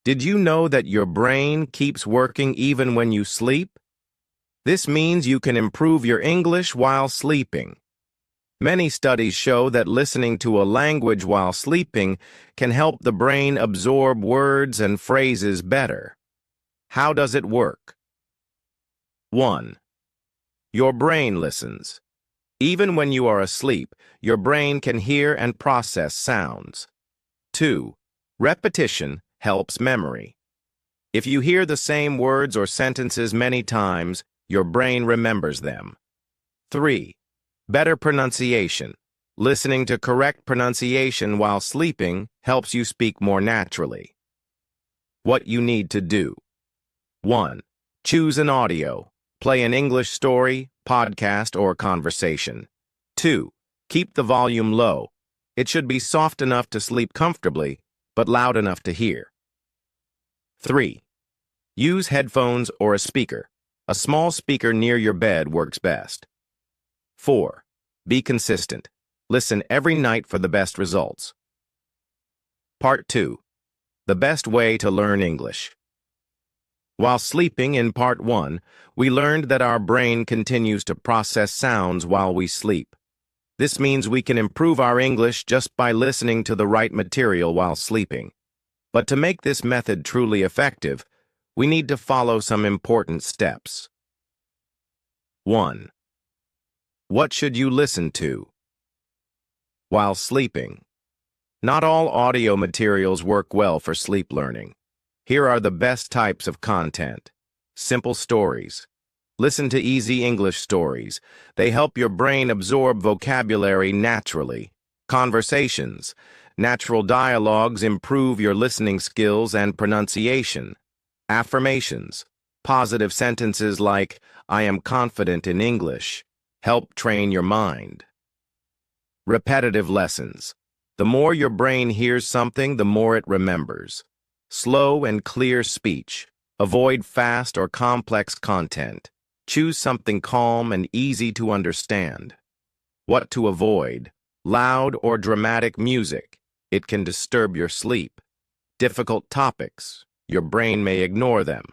Did you know that your brain keeps working even when you sleep? This means you can improve your English while sleeping. Many studies show that listening to a language while sleeping can help the brain absorb words and phrases better. How does it work? 1. Your brain listens. Even when you are asleep, your brain can hear and process sounds. 2. Repetition helps memory. If you hear the same words or sentences many times, your brain remembers them. 3. Better pronunciation. Listening to correct pronunciation while sleeping helps you speak more naturally. What you need to do. 1. Choose an audio. Play an English story, podcast, or conversation. 2. Keep the volume low. It should be soft enough to sleep comfortably, but loud enough to hear. 3. Use headphones or a speaker. A small speaker near your bed works best. 4. Be consistent. Listen every night for the best results. Part 2. The best way to learn English. While sleeping in Part 1, we learned that our brain continues to process sounds while we sleep. This means we can improve our English just by listening to the right material while sleeping. But to make this method truly effective, we need to follow some important steps. 1. What should you listen to? While sleeping. Not all audio materials work well for sleep learning. Here are the best types of content. Simple stories. Listen to easy English stories. They help your brain absorb vocabulary naturally. Conversations. Natural dialogues improve your listening skills and pronunciation. Affirmations. Positive sentences like, "I am confident in English," help train your mind. Repetitive lessons. The more your brain hears something, the more it remembers. Slow and clear speech. Avoid fast or complex content. Choose something calm and easy to understand. What to avoid? Loud or dramatic music. It can disturb your sleep. Difficult topics. Your brain may ignore them.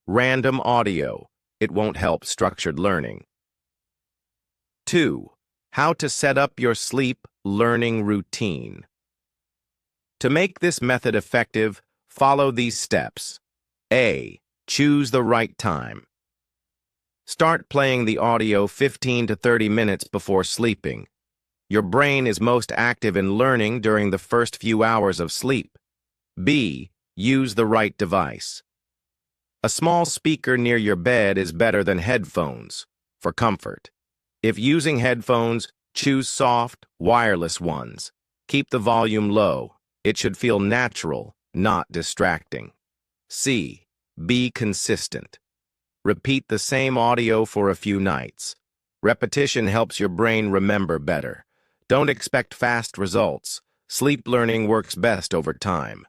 Random audio. It won't help structured learning. 2. How to set up your sleep learning routine. To make this method effective, follow these steps. A. Choose the right time. Start playing the audio 15 to 30 minutes before sleeping. Your brain is most active in learning during the first few hours of sleep. B. Use the right device. A small speaker near your bed is better than headphones for comfort. If using headphones, choose soft, wireless ones. Keep the volume low. It should feel natural, not distracting. C. Be consistent. Repeat the same audio for a few nights. Repetition helps your brain remember better. Don't expect fast results. Sleep learning works best over time.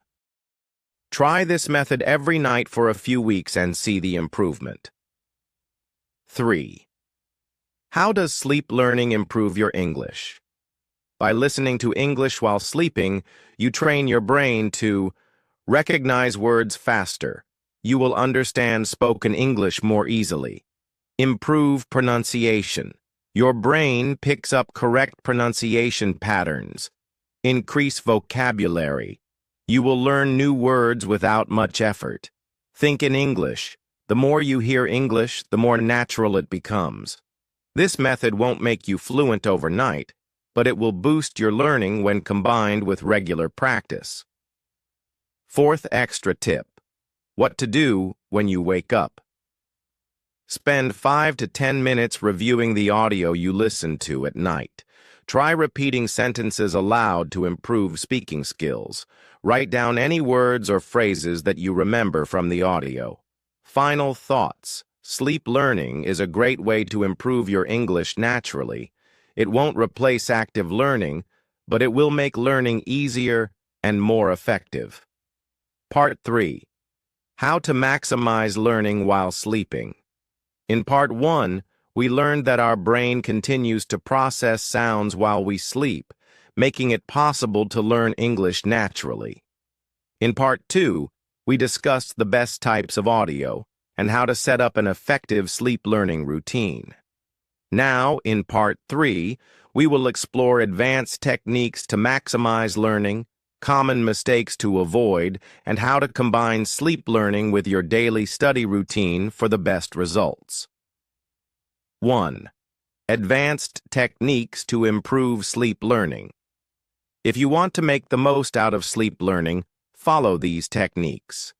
Try this method every night for a few weeks and see the improvement. 3. How does sleep learning improve your English? By listening to English while sleeping, you train your brain to recognize words faster. You will understand spoken English more easily. Improve pronunciation. Your brain picks up correct pronunciation patterns. Increase vocabulary. You will learn new words without much effort. Think in English. The more you hear English, the more natural it becomes. This method won't make you fluent overnight, but it will boost your learning when combined with regular practice. 4th extra tip. What to do when you wake up. Spend 5 to 10 minutes reviewing the audio you listen to at night. Try repeating sentences aloud to improve speaking skills. Write down any words or phrases that you remember from the audio. Final thoughts. Sleep learning is a great way to improve your English naturally. It won't replace active learning, but it will make learning easier and more effective. Part 3. How to maximize learning while sleeping. In Part 1, we learned that our brain continues to process sounds while we sleep, making it possible to learn English naturally. In Part 2, we discussed the best types of audio and how to set up an effective sleep learning routine. Now, in Part 3, we will explore advanced techniques to maximize learning, common mistakes to avoid, and how to combine sleep learning with your daily study routine for the best results. 1. Advanced techniques to improve sleep learning. If you want to make the most out of sleep learning, follow these techniques.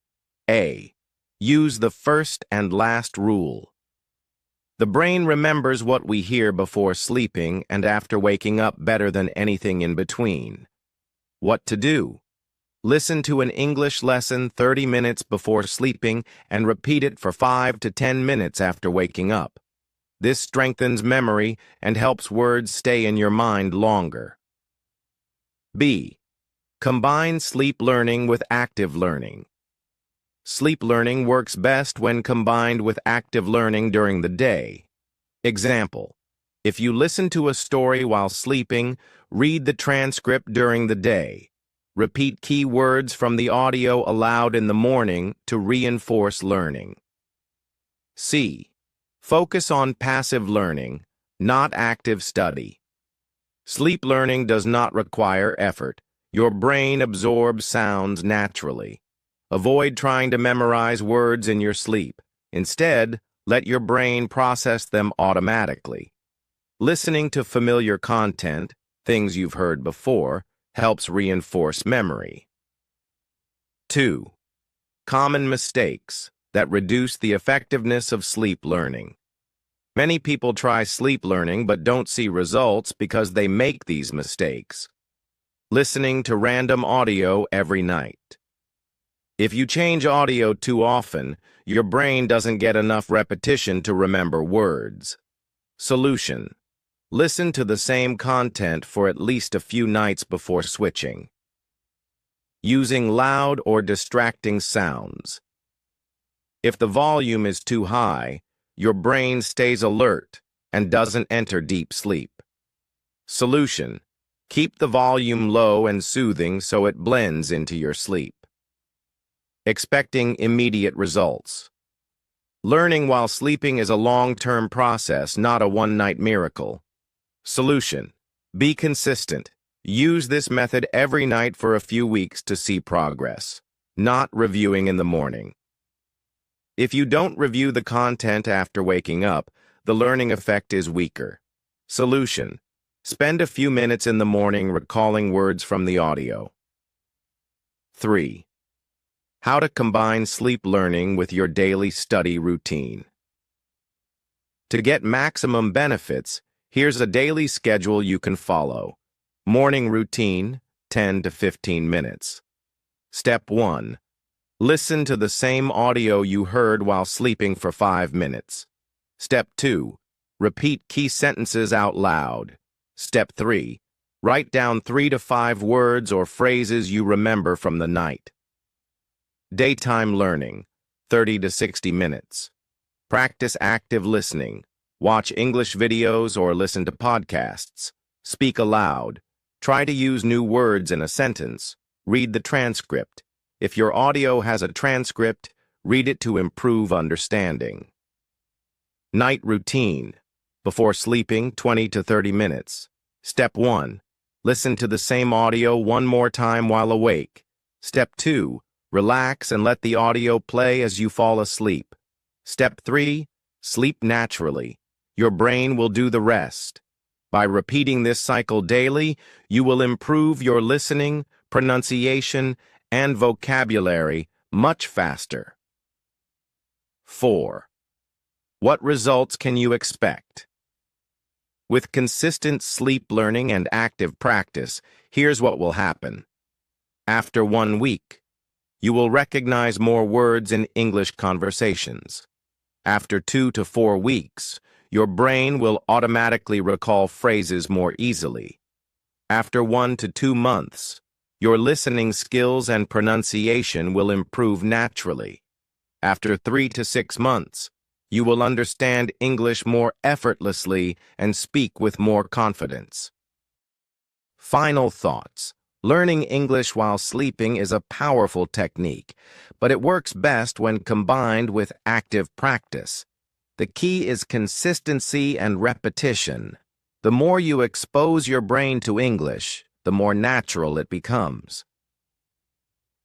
A. Use the first and last rule. The brain remembers what we hear before sleeping and after waking up better than anything in between. What to do? Listen to an English lesson 30 minutes before sleeping and repeat it for 5 to 10 minutes after waking up. This strengthens memory and helps words stay in your mind longer. B. Combine sleep learning with active learning. Sleep learning works best when combined with active learning during the day. Example: if you listen to a story while sleeping, read the transcript during the day. Repeat key words from the audio aloud in the morning to reinforce learning. C. Focus on passive learning, not active study. Sleep learning does not require effort. Your brain absorbs sounds naturally. Avoid trying to memorize words in your sleep. Instead, let your brain process them automatically. Listening to familiar content, things you've heard before, helps reinforce memory. 2. Common mistakes that reduce the effectiveness of sleep learning. Many people try sleep learning but don't see results because they make these mistakes. Listening to random audio every night. If you change audio too often, your brain doesn't get enough repetition to remember words. Solution: listen to the same content for at least a few nights before switching. Using loud or distracting sounds. If the volume is too high, your brain stays alert and doesn't enter deep sleep. Solution: keep the volume low and soothing so it blends into your sleep. Expecting immediate results. Learning while sleeping is a long-term process, not a one-night miracle. Solution: be consistent. Use this method every night for a few weeks to see progress, not reviewing in the morning. If you don't review the content after waking up, the learning effect is weaker. Solution: spend a few minutes in the morning recalling words from the audio. 3. How to combine sleep learning with your daily study routine. To get maximum benefits, here's a daily schedule you can follow. Morning routine, 10 to 15 minutes. Step 1. Listen to the same audio you heard while sleeping for 5 minutes. Step 2. Repeat key sentences out loud. Step 3. Write down 3 to 5 words or phrases you remember from the night. Daytime learning, 30 to 60 minutes. Practice active listening. Watch English videos or listen to podcasts. Speak aloud. Try to use new words in a sentence. Read the transcript. If your audio has a transcript, read it to improve understanding. Night routine. Before sleeping, 20 to 30 minutes. Step 1. Listen to the same audio one more time while awake. Step 2. Relax and let the audio play as you fall asleep. Step 3. Sleep naturally. Your brain will do the rest. By repeating this cycle daily, you will improve your listening, pronunciation, and vocabulary much faster. 4. What results can you expect? With consistent sleep learning and active practice, here's what will happen. After 1 week, you will recognize more words in English conversations. After 2 to 4 weeks, your brain will automatically recall phrases more easily. After 1 to 2 months, your listening skills and pronunciation will improve naturally. After 3 to 6 months, you will understand English more effortlessly and speak with more confidence. Final thoughts. Learning English while sleeping is a powerful technique, but it works best when combined with active practice. The key is consistency and repetition. The more you expose your brain to English, the more natural it becomes.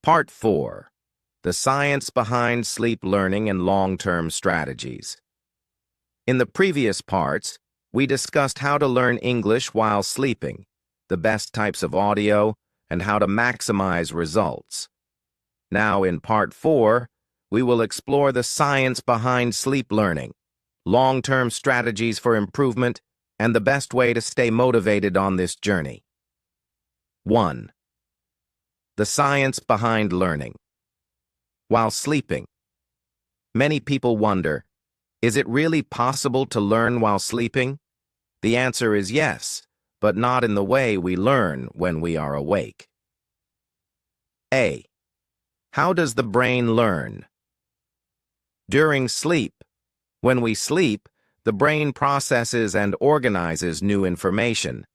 Part 4. The science behind sleep learning and long-term strategies. In the previous parts, we discussed how to learn English while sleeping, the best types of audio, and how to maximize results. Now, in Part 4, we will explore the science behind sleep learning, long-term strategies for improvement, and the best way to stay motivated on this journey. 1. The science behind learning. While sleeping, many people wonder, is it really possible to learn while sleeping? The answer is yes, but not in the way we learn when we are awake. A. How does the brain learn? During sleep. When we sleep, the brain processes and organizes new information.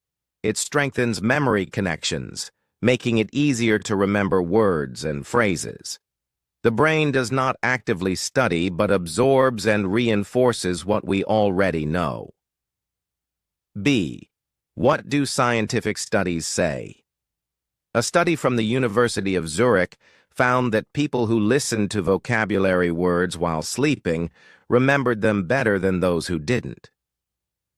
It strengthens memory connections, making it easier to remember words and phrases. The brain does not actively study but absorbs and reinforces what we already know. B. What do scientific studies say? A study from the University of Zurich found that people who listened to vocabulary words while sleeping remembered them better than those who didn't.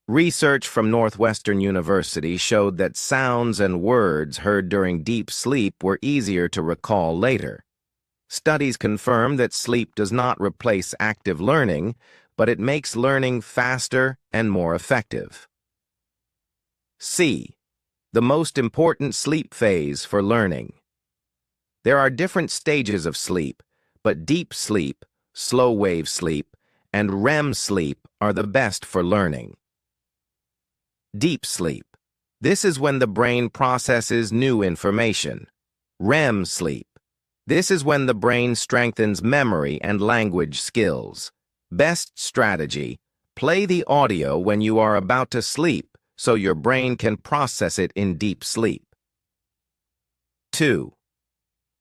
Research from Northwestern University showed that sounds and words heard during deep sleep were easier to recall later. Studies confirm that sleep does not replace active learning, but it makes learning faster and more effective. C. The most important sleep phase for learning. There are different stages of sleep, but deep sleep, slow-wave sleep, and REM sleep are the best for learning. Deep sleep. This is when the brain processes new information. REM sleep. This is when the brain strengthens memory and language skills. Best strategy: play the audio when you are about to sleep so your brain can process it in deep sleep. 2.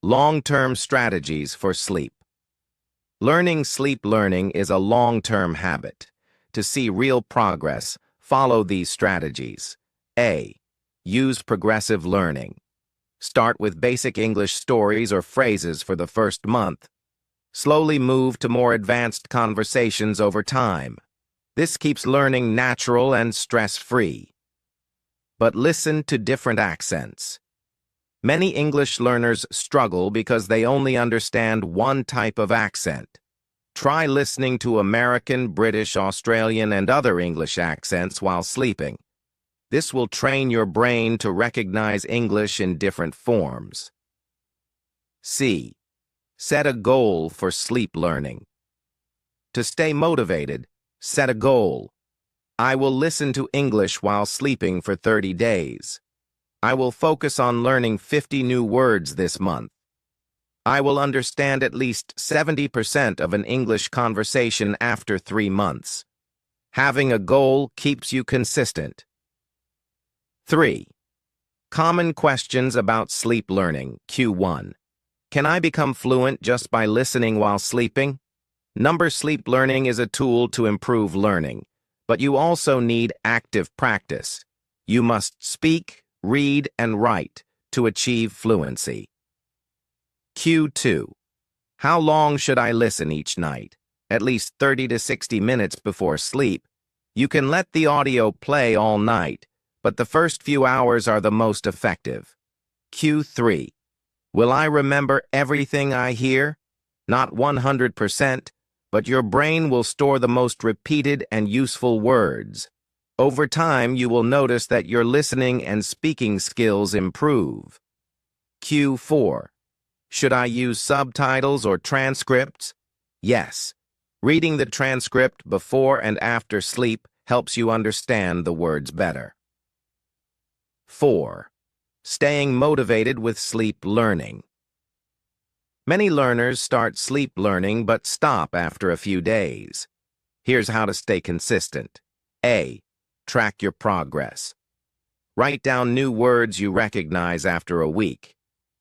Long-term strategies for sleep. Learning sleep learning is a long-term habit. To see real progress, follow these strategies. A. Use progressive learning. Start with basic English stories or phrases for the first month. Slowly move to more advanced conversations over time. This keeps learning natural and stress-free. But listen to different accents. Many English learners struggle because they only understand one type of accent. Try listening to American, British, Australian, and other English accents while sleeping. This will train your brain to recognize English in different forms. C. Set a goal for sleep learning. To stay motivated, set a goal. I will listen to English while sleeping for 30 days. I will focus on learning 50 new words this month. I will understand at least 70% of an English conversation after 3 months. Having a goal keeps you consistent. 3. Common questions about sleep learning, Q1. Can I become fluent just by listening while sleeping? Sleep learning is a tool to improve learning, but you also need active practice. You must speak, read, and write to achieve fluency. Q2. How long should I listen each night? At least 30 to 60 minutes before sleep. You can let the audio play all night, but the first few hours are the most effective. Q3. Will I remember everything I hear? Not 100%, but your brain will store the most repeated and useful words. Over time, you will notice that your listening and speaking skills improve. Q4. Should I use subtitles or transcripts? Yes. Reading the transcript before and after sleep helps you understand the words better. 4. Staying motivated with sleep learning. Many learners start sleep learning but stop after a few days. Here's how to stay consistent. A. Track your progress. Write down new words you recognize after a week.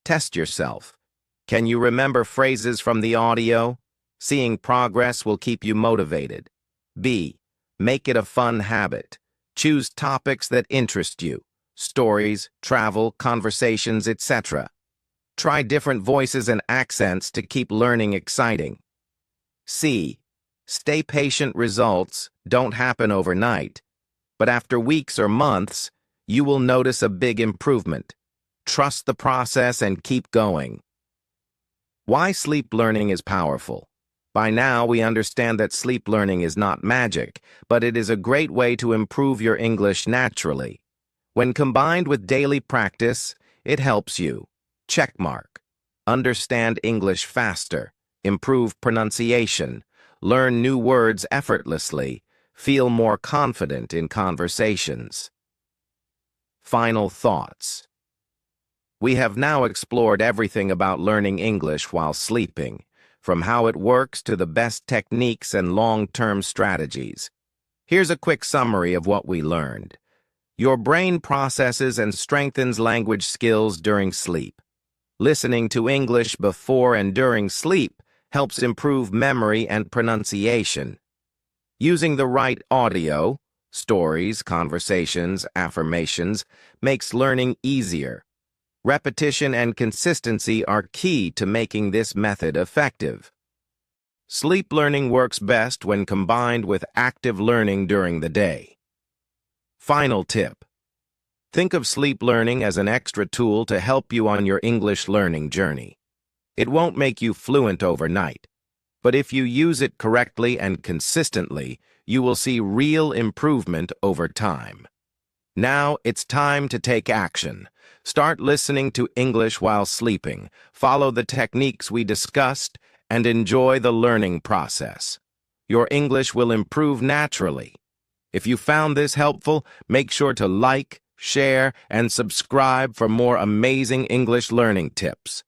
Test yourself. Can you remember phrases from the audio? Seeing progress will keep you motivated. B. Make it a fun habit. Choose topics that interest you. Stories, travel, conversations, etc. Try different voices and accents to keep learning exciting. C. Stay patient. Results don't happen overnight, but after weeks or months, you will notice a big improvement. Trust the process and keep going. Why sleep learning is powerful. By now, we understand that sleep learning is not magic, but it is a great way to improve your English naturally. When combined with daily practice, it helps you. Checkmark. Understand English faster, improve pronunciation, learn new words effortlessly, feel more confident in conversations. Final thoughts. We have now explored everything about learning English while sleeping, from how it works to the best techniques and long-term strategies. Here's a quick summary of what we learned. Your brain processes and strengthens language skills during sleep. Listening to English before and during sleep helps improve memory and pronunciation. Using the right audio, stories, conversations, affirmations, makes learning easier. Repetition and consistency are key to making this method effective. Sleep learning works best when combined with active learning during the day. Final tip. Think of sleep learning as an extra tool to help you on your English learning journey. It won't make you fluent overnight, but if you use it correctly and consistently, you will see real improvement over time. Now it's time to take action. Start listening to English while sleeping, follow the techniques we discussed, and enjoy the learning process. Your English will improve naturally. If you found this helpful, make sure to like, share, and subscribe for more amazing English learning tips.